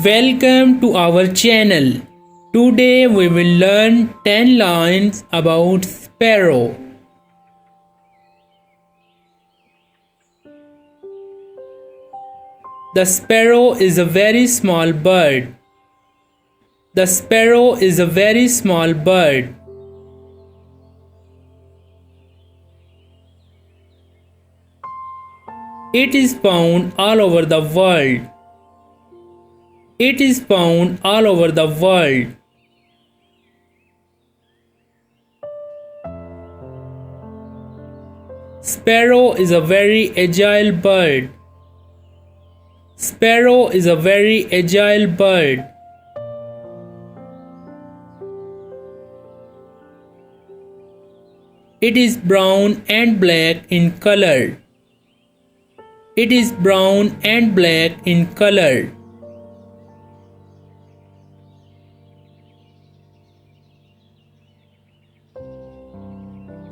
Welcome to our channel. Today we will learn 10 lines about sparrow. The sparrow is a very small bird. The sparrow is a very small bird. It is found all over the world. It is found all over the world. Sparrow is a very agile bird. Sparrow is a very agile bird. It is brown and black in color. It is brown and black in color.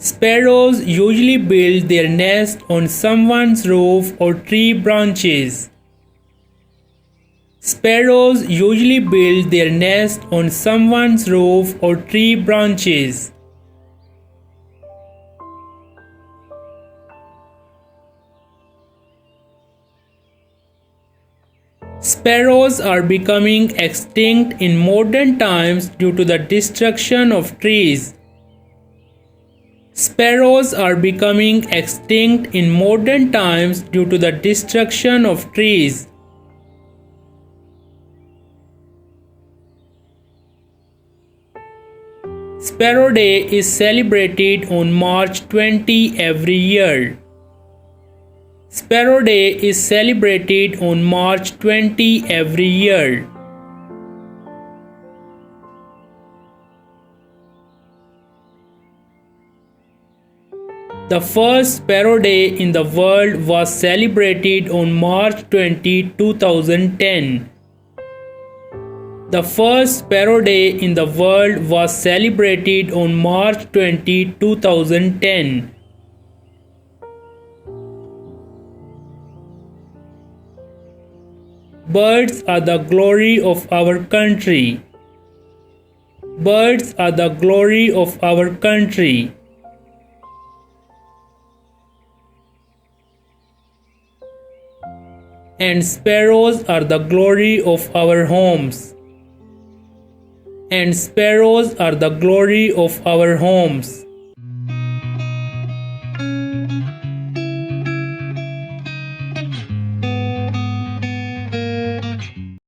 Sparrows usually build their nest on someone's roof or tree branches. Sparrows usually build their nest on someone's roof or tree branches. Sparrows are becoming extinct in modern times due to the destruction of trees. Sparrows are becoming extinct in modern times due to the destruction of trees. Sparrow Day is celebrated on March 20 every year. Sparrow Day is celebrated on March 20 every year. The first Sparrow Day in the world was celebrated on March 20, 2010. The first Sparrow Day in the world was celebrated on March 20, 2010. Birds are the glory of our country. Birds are the glory of our country. And sparrows are the glory of our homes. And sparrows are the glory of our homes.